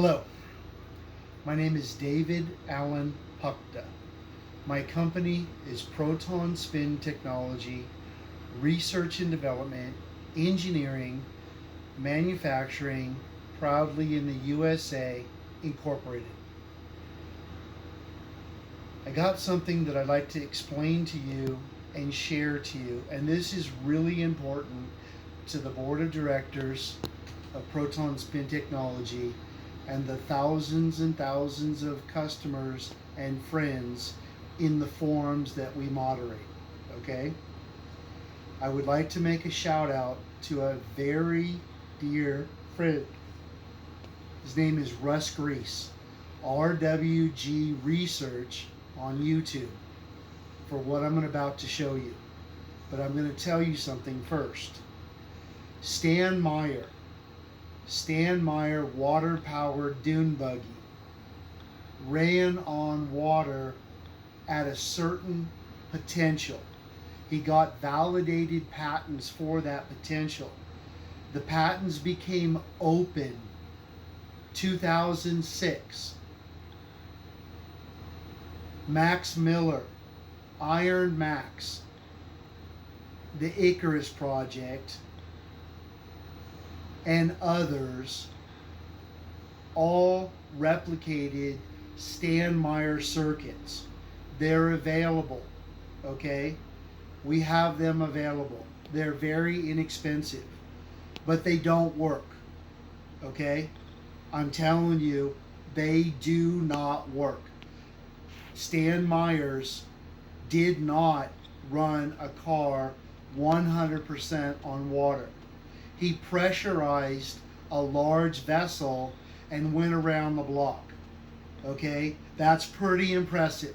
Hello, my name is David Allen Pukta. My company is Proton Spin Technology, Research and Development, Engineering, Manufacturing, proudly in the USA, Incorporated. I got something that I'd like to explain to you and share to you, and this is really important to the board of directors of Proton Spin Technology and the thousands and thousands of customers and friends in the forums that we moderate. Okay? I would like to make a shout out to a very dear friend. His name is Russ Grease, RWG Research on YouTube, for what I'm about to show you. But I'm going to tell you something first. Stan Meyer water powered dune buggy, ran on water at a certain potential. He got validated patents for that potential. The patents became open 2006. Max Miller, Iron Max, the Icarus Project, and others all replicated Stan Meyer circuits. They're available, okay? We have them available. They're very inexpensive, but they don't work, okay? I'm telling you, they do not work. Stan Myers did not run a car 100% on water. He pressurized a large vessel and went around the block. Okay? That's pretty impressive.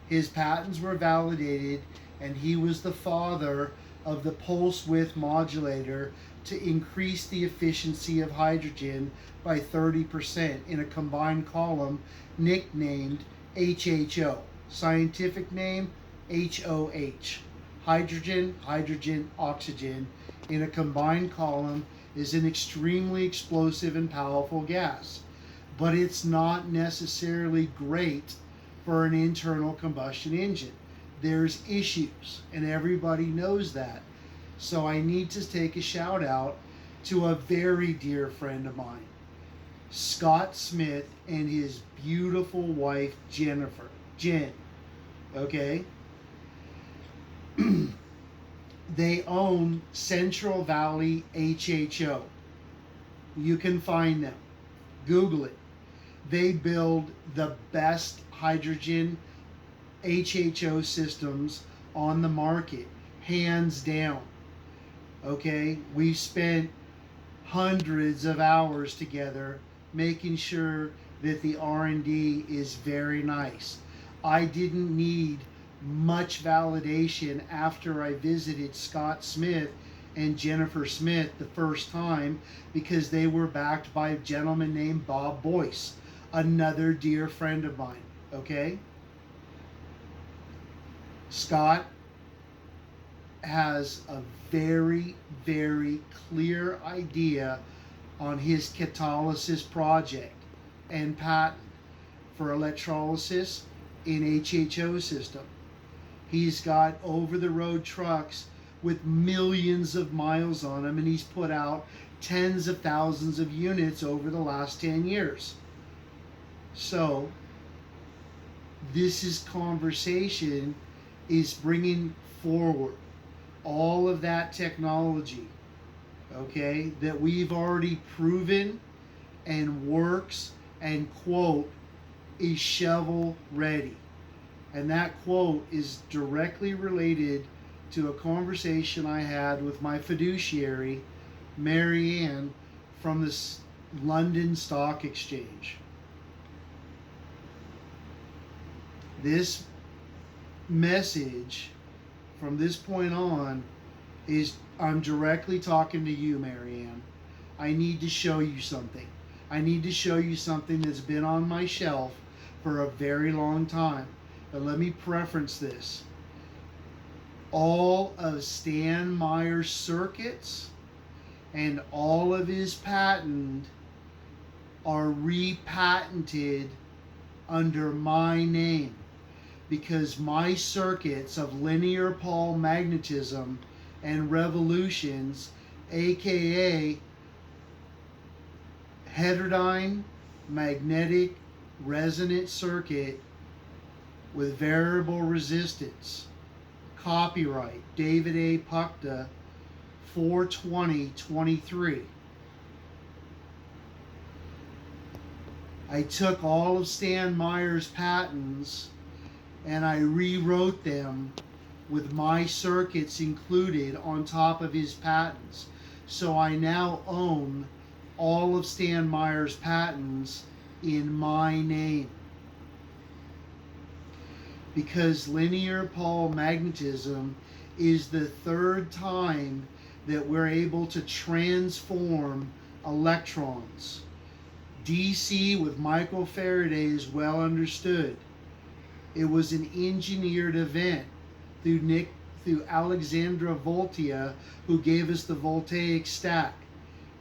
His patents were validated, and he was the father of the pulse width modulator to increase the efficiency of hydrogen by 30% in a combined column nicknamed HHO. Scientific name HOH. Hydrogen, hydrogen, oxygen in a combined column is an extremely explosive and powerful gas, but it's not necessarily great for an internal combustion engine. There's issues, and everybody knows that. So I need to take a shout out to a very dear friend of mine, Scott Smith, and his beautiful wife, Jen. Okay? They own Central Valley HHO. You can find them. Google it. They build the best hydrogen HHO systems on the market, hands down. Okay? We've spent hundreds of hours together making sure that the R&D is very nice. I didn't need much validation after I visited Scott Smith and Jennifer Smith the first time, because they were backed by a gentleman named Bob Boyce, another dear friend of mine. Okay? Scott has a very, very clear idea on his catalysis project and patent for electrolysis in HHO system. He's got over-the-road trucks with millions of miles on them, and he's put out tens of thousands of units over the last 10 years. So this conversation is bringing forward all of that technology, okay, that we've already proven and works, and quote, is shovel ready. And that quote is directly related to a conversation I had with my fiduciary, Mary Ann, from the London Stock Exchange. This message from this point on is, I'm directly talking to you, Marianne. I need to show you something. I need to show you something that's been on my shelf for a very long time. But let me preference this. All of Stan Meyer's circuits and all of his patent are repatented under my name, because my circuits of linear Paul magnetism and revolutions, aka heterodyne magnetic resonant circuit with variable resistance. Copyright David A. Pukta, 4/20/23. I took all of Stan Meyer's patents and I rewrote them with my circuits included on top of his patents. So I now own all of Stan Meyer's patents in my name. Because linear Paul magnetism is the third time that we're able to transform electrons. DC with Michael Faraday is well understood. It was an engineered event through Alexandra Volta, who gave us the voltaic stack,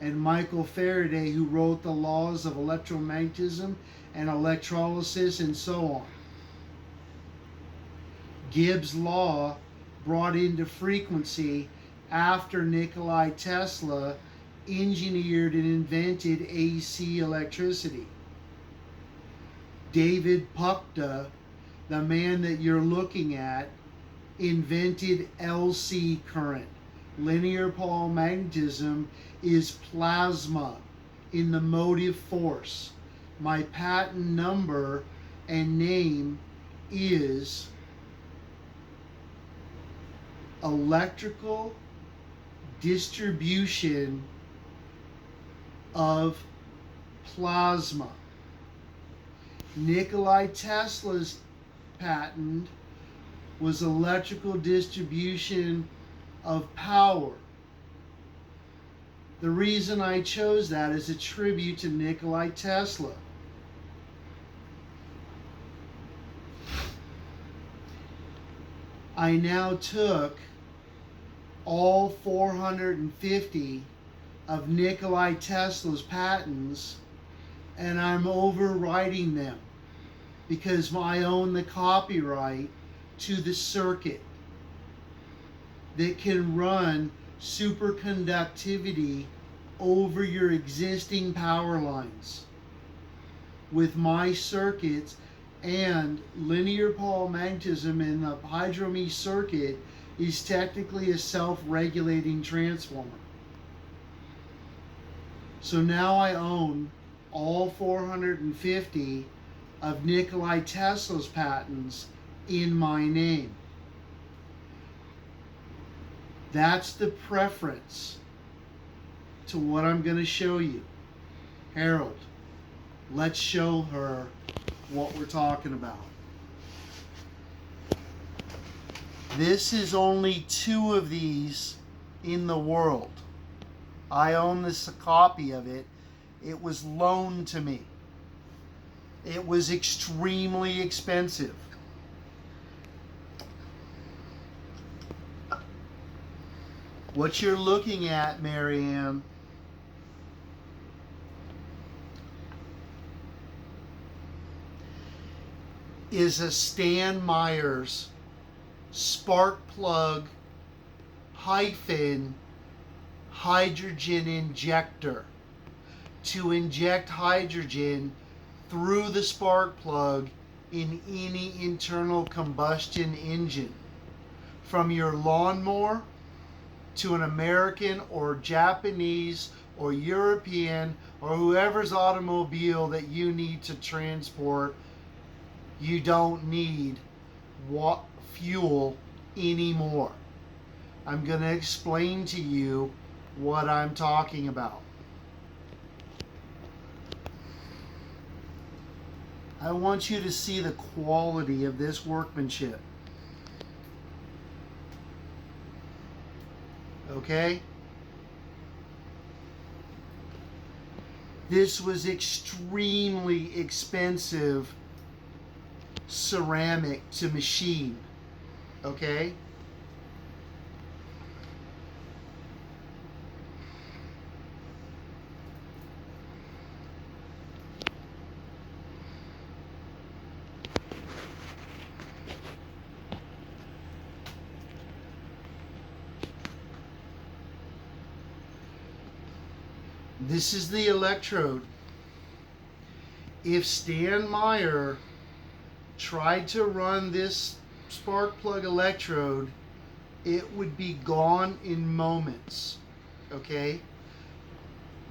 and Michael Faraday, who wrote the laws of electromagnetism and electrolysis and so on. Gibbs' law brought into frequency after Nikola Tesla engineered and invented AC electricity. David Pukta, the man that you're looking at, invented LC current. Linear Paul magnetism is plasma in the motive force. My patent number and name is electrical distribution of plasma. Nikola Tesla's patent was electrical distribution of power. The reason I chose that is a tribute to Nikola Tesla. I now took all 450 of Nikola Tesla's patents and I'm overwriting them because I own the copyright to the circuit that can run superconductivity over your existing power lines with my circuits. And linear Paul magnetism in the hydro-me circuit is technically a self-regulating transformer. So now I own all 450 of Nikola Tesla's patents in my name. That's the preference to what I'm going to show you. Harold, let's show her what we're talking about. This is only 2 of these in the world. I own this copy of it. It was loaned to me. It was extremely expensive. What you're looking at, Marianne, is a Stan Meyer's spark plug hyphen hydrogen injector to inject hydrogen through the spark plug in any internal combustion engine, from your lawnmower to an American or Japanese or European or whoever's automobile that you need to transport. You don't need fuel anymore. I'm going to explain to you what I'm talking about. I want you to see the quality of this workmanship. Okay? This was extremely expensive ceramic to machine. Okay? This is the electrode. If Stan Meyer tried to run this spark plug electrode, it would be gone in moments. Okay?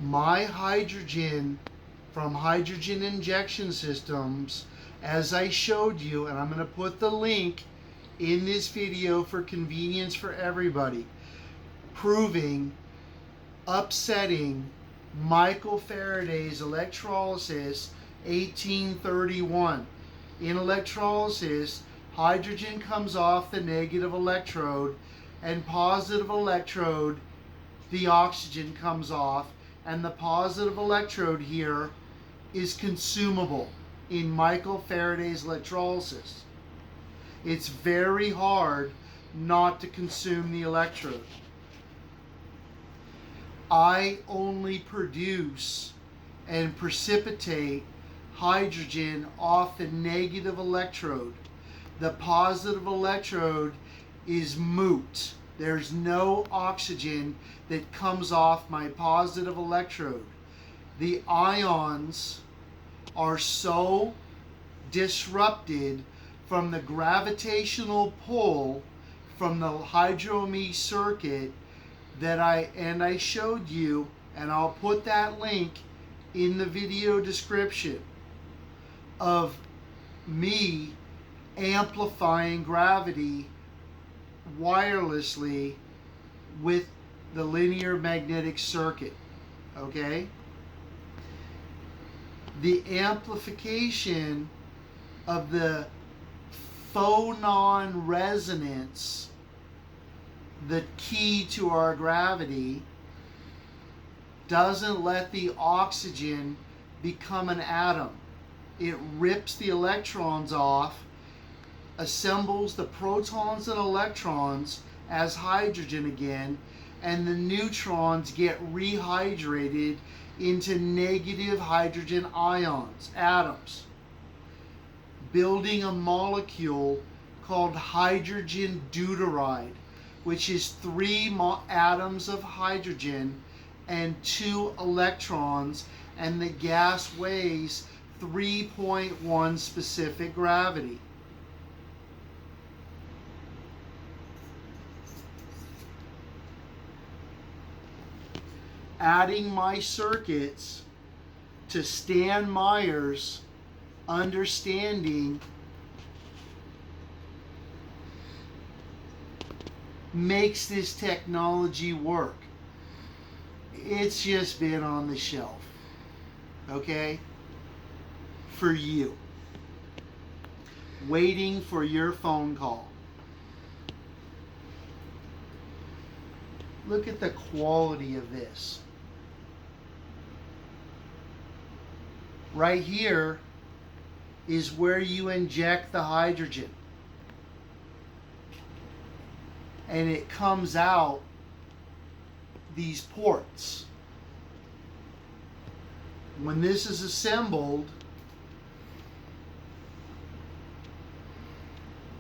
My hydrogen from Hydrogen Injection Systems, as I showed you, and I'm going to put the link in this video for convenience for everybody, proving, upsetting Michael Faraday's electrolysis 1831. In electrolysis, hydrogen comes off the negative electrode, and positive electrode, the oxygen comes off, and the positive electrode here is consumable in Michael Faraday's electrolysis. It's very hard not to consume the electrode. I only produce and precipitate hydrogen off the negative electrode. The positive electrode is moot. There's no oxygen that comes off my positive electrode. The ions are so disrupted from the gravitational pull from the Hydro-Me circuit that I showed you, and I'll put that link in the video description, of me amplifying gravity wirelessly with the linear magnetic circuit. Okay? The amplification of the phonon resonance, the key to our gravity, doesn't let the oxygen become an atom. It rips the electrons off, assembles the protons and electrons as hydrogen again, and the neutrons get rehydrated into negative hydrogen ions, atoms, building a molecule called hydrogen deuteride, which is 3 atoms of hydrogen and 2 electrons, and the gas weighs 3.1 specific gravity. Adding my circuits to Stan Meyer's understanding makes this technology work. It's just been on the shelf, okay, for you, waiting for your phone call. Look at the quality of this. Right here is where you inject the hydrogen, and it comes out these ports. When this is assembled,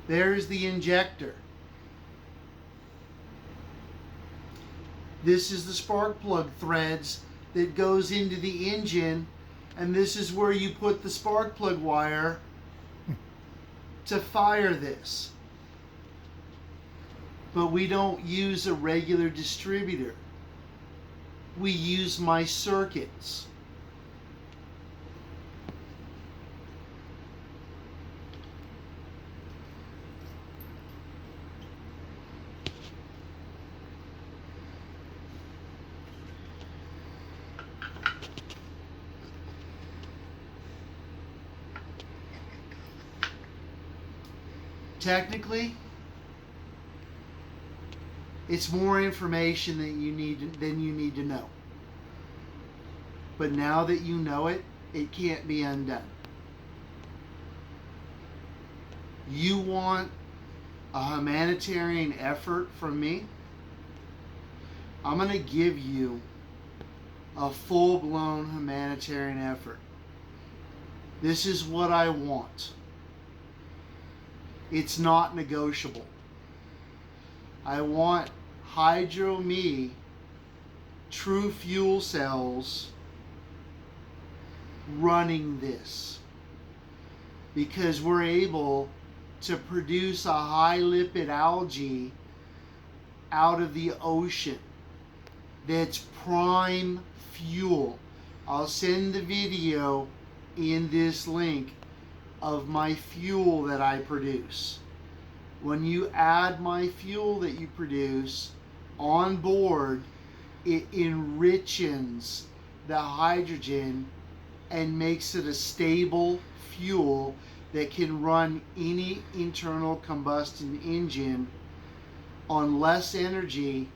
there's the injector. This is the spark plug threads that goes into the engine, and this is where you put the spark plug wire to fire this. But we don't use a regular distributor. We use my circuits. Technically, it's more information that you need to know. But now that you know it, it can't be undone. You want a humanitarian effort from me? I'm going to give you a full-blown humanitarian effort. This is what I want. It's not negotiable. I want Hydro-Me true fuel cells running this, because we're able to produce a high lipid algae out of the ocean that's prime fuel. I'll send the video in this link of my fuel that I produce. When you add my fuel that you produce on board, it enriches the hydrogen and makes it a stable fuel that can run any internal combustion engine on less energy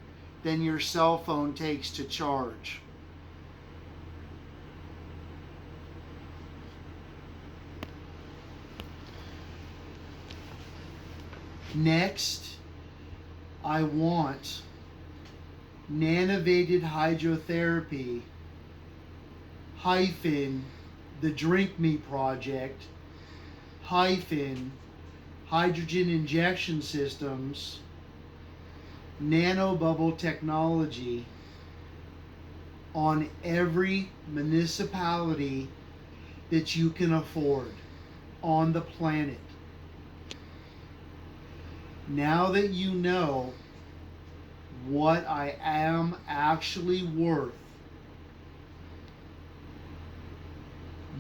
than your cell phone takes to charge. Next, I want Nanovated Hydrotherapy hyphen the Drink Me Project hyphen hydrogen injection systems nanobubble technology on every municipality that you can afford on the planet. Now that you know what I am actually worth,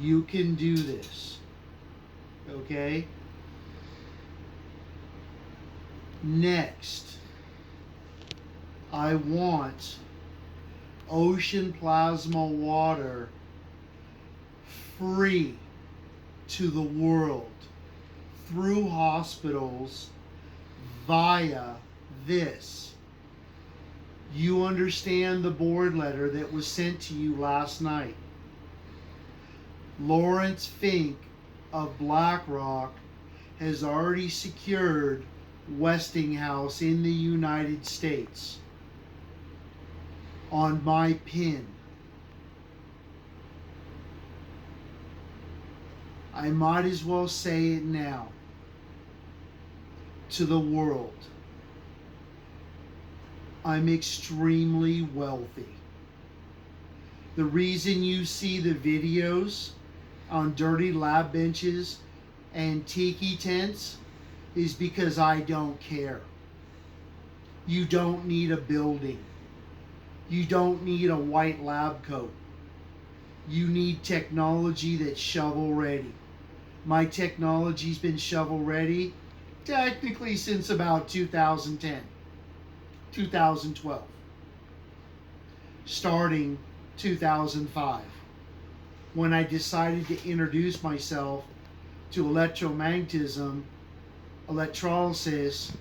you can do this. Okay? Next, I want ocean plasma water free to the world through hospitals via this. You understand the board letter that was sent to you last night. Lawrence Fink of BlackRock has already secured Westinghouse in the United States on my pin. I might as well say it now to the world. I'm extremely wealthy. The reason you see the videos on dirty lab benches and tiki tents is because I don't care. You don't need a building. You don't need a white lab coat. You need technology that's shovel ready. My technology's been shovel ready technically since about 2010, 2012, starting 2005, when I decided to introduce myself to electromagnetism, electrolysis,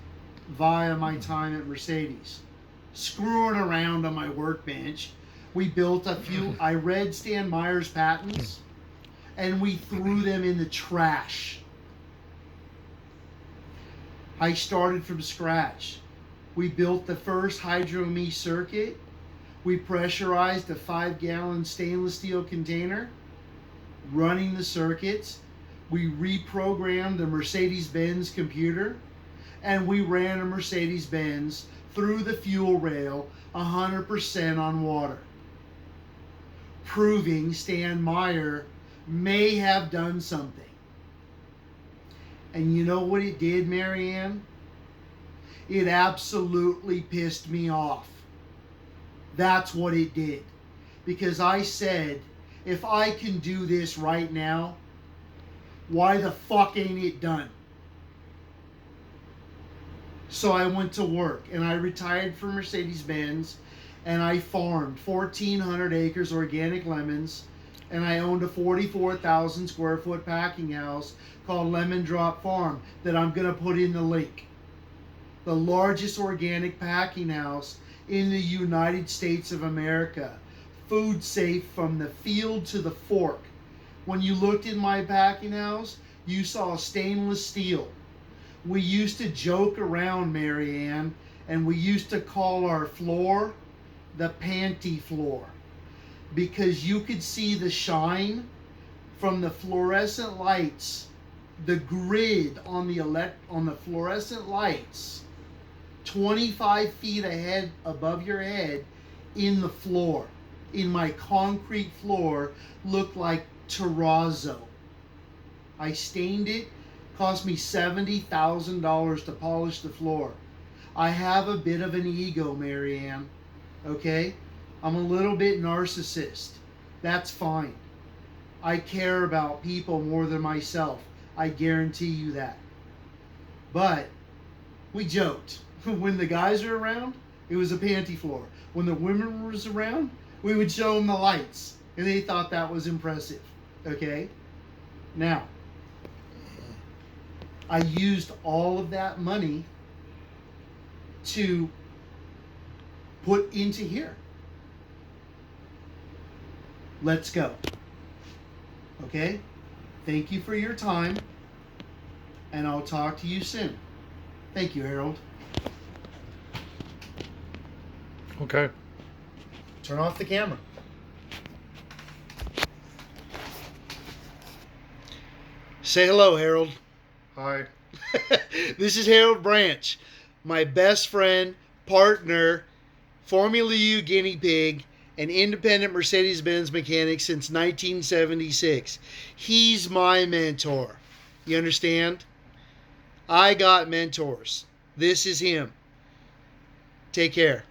via my time at Mercedes. Screwing around on my workbench, we built a few, I read Stan Meyer's patents, and we threw them in the trash. I started from scratch. We built the first Hydro-Me circuit. We pressurized a 5-gallon stainless steel container, running the circuits. We reprogrammed the Mercedes-Benz computer, and we ran a Mercedes-Benz through the fuel rail 100% on water, proving Stan Meyer may have done something. And you know what it did, Marianne? It absolutely pissed me off. That's what it did. Because I said, if I can do this right now, why the fuck ain't it done? So I went to work and I retired from Mercedes-Benz and I farmed 1,400 acres organic lemons, and I owned a 44,000 square foot packing house called Lemon Drop Farm that I'm going to put in the link. The largest organic packing house in the United States of America. Food safe from the field to the fork. When you looked in my packing house, you saw stainless steel. We used to joke around, Marianne, and we used to call our floor the panty floor, because you could see the shine from the fluorescent lights, the grid on the fluorescent lights 25 feet ahead above your head in the floor, in my concrete floor, looked like terrazzo. I stained it. Cost me $70,000 to polish the floor. I have a bit of an ego, Marianne. Okay? I'm a little bit narcissist. That's fine. I care about people more than myself. I guarantee you that. But we joked. When the guys are around, it was a panty floor. When the women was around, we would show them the lights. And they thought that was impressive. Okay? Now, I used all of that money to put into here. Let's go. Okay? Thank you for your time, and I'll talk to you soon. Thank you, Harold. Okay. Turn off the camera. Say hello, Harold. Hi. This is Harold Branch, my best friend, partner, Formula U guinea pig, and independent Mercedes-Benz mechanic since 1976. He's my mentor. You understand? I got mentors. This is him. Take care.